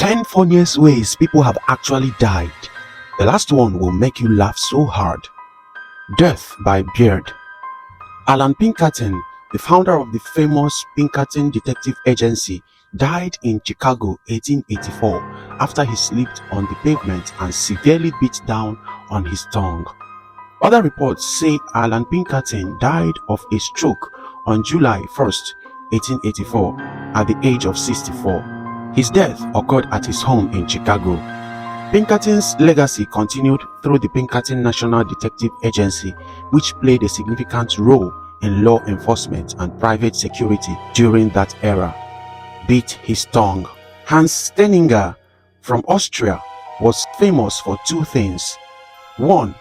10 funniest ways people have actually died. The last one will make you laugh so hard. Death by beard. Alan Pinkerton, the founder of the famous Pinkerton Detective Agency, died in Chicago 1884 after he slipped on the pavement and severely beat down on his tongue. Other reports say Alan Pinkerton died of a stroke on July 1st, 1884 at the age of 64. His death occurred at his home in Chicago. Pinkerton's legacy continued through the Pinkerton National Detective Agency, which played a significant role in law enforcement and private security during that era. Beat his tongue. Hans Steininger from Austria was famous for two things. One,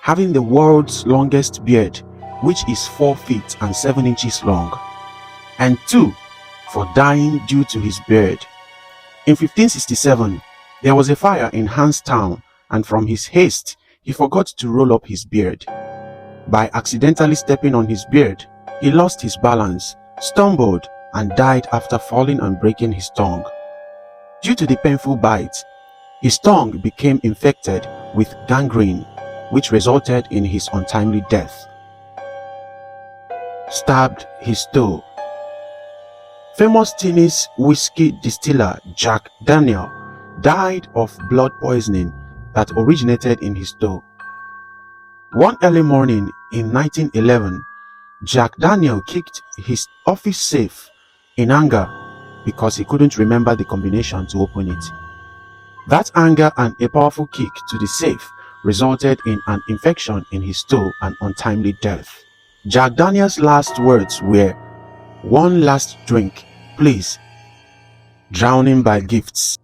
having the world's longest beard, which is 4 feet and 7 inches long. And two, for dying due to his beard. In 1567, there was a fire in Hanstown, and from his haste, he forgot to roll up his beard. By accidentally stepping on his beard, he lost his balance, stumbled, and died after falling and breaking his tongue. Due to the painful bite, his tongue became infected with gangrene, which resulted in his untimely death. Stabbed his toe. Famous Tennessee whiskey distiller Jack Daniel died of blood poisoning that originated in his toe. One early morning in 1911, Jack Daniel kicked his office safe in anger because he couldn't remember the combination to open it. That anger and a powerful kick to the safe resulted in an infection in his toe and untimely death. Jack Daniel's last words were, "One last drink, please." Drowning by gifts.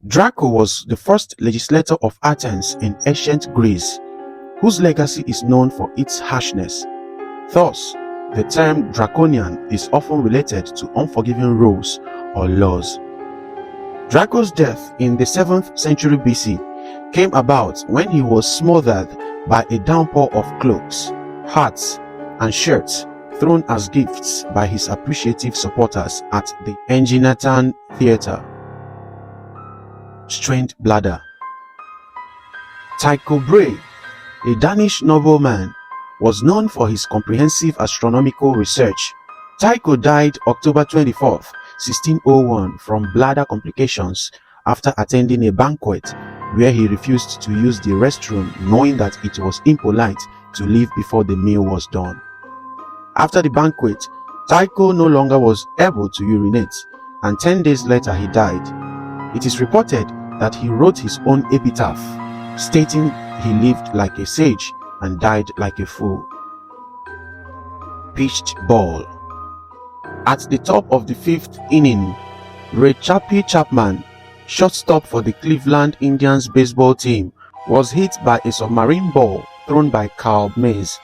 Draco was the first legislator of Athens in ancient Greece, whose legacy is known for its harshness. Thus, the term draconian is often related to unforgiving rules or laws. Draco's death in the 7th century BC came about when he was smothered by a downpour of cloaks, hats, and shirts thrown as gifts by his appreciative supporters at the Enginatan Theatre. Strained bladder. Tycho Brahe, a Danish nobleman, was known for his comprehensive astronomical research. Tycho died October 24, 1601 from bladder complications after attending a banquet where he refused to use the restroom, knowing that it was impolite to leave before the meal was done. After the banquet, Tycho no longer was able to urinate, and 10 days later he died. It is reported that he wrote his own epitaph, stating he lived like a sage and died like a fool. Pitched ball. At the top of the 5th inning, Ray Chappie Chapman, shortstop for the Cleveland Indians baseball team, was hit by a submarine ball thrown by Carl Mays.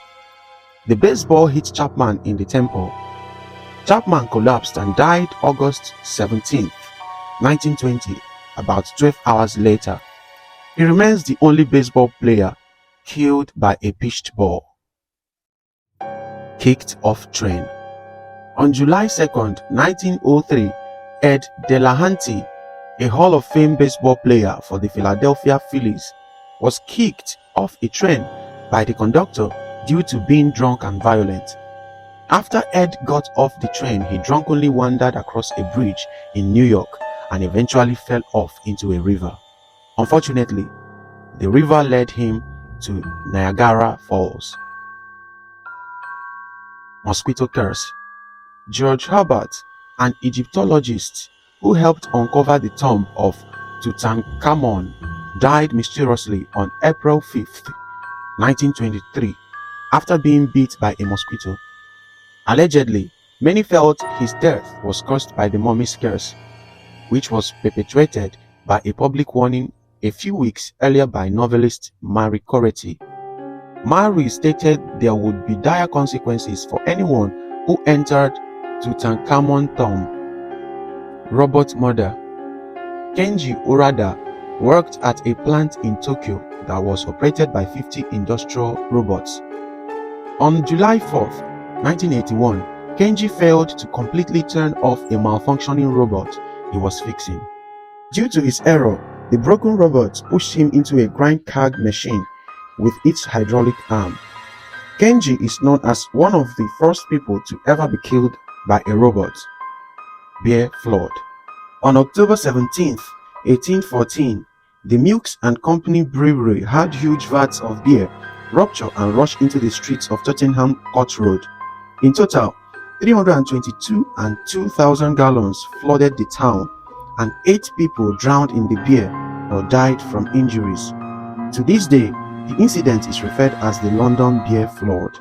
The baseball hit Chapman in the temple. Chapman collapsed and died August 17, 1920, about 12 hours later. He remains the only baseball player killed by a pitched ball. Kicked off train. On July 2, 1903, Ed Delahanty, a Hall of Fame baseball player for the Philadelphia Phillies, was kicked off a train by the conductor due to being drunk and violent. After Ed got off the train, he drunkenly wandered across a bridge in New York and eventually fell off into a river. Unfortunately, the river led him to Niagara Falls. Mosquito curse. George Herbert, an Egyptologist who helped uncover the tomb of Tutankhamun, died mysteriously on April 5, 1923, after being bit by a mosquito. Allegedly, many felt his death was caused by the mummy's curse, which was perpetuated by a public warning a few weeks earlier by novelist Marie Coretti. Marie stated there would be dire consequences for anyone who entered Tutankhamun's tomb. Robot murder. Kenji Urada worked at a plant in Tokyo that was operated by 50 industrial robots. On July 4, 1981, Kenji failed to completely turn off a malfunctioning robot he was fixing. Due to his error, the broken robot pushed him into a grind card machine with its hydraulic arm. Kenji is known as one of the first people to ever be killed by a robot. Beer Flood. On October 17, 1814, the Milks and Company brewery had huge vats of beer rupture and rush into the streets of Tottenham Court Road. In total, 322 and 2,000 gallons flooded the town, and 8 people drowned in the beer or died from injuries. To this day, the incident is referred as the London Beer Flood.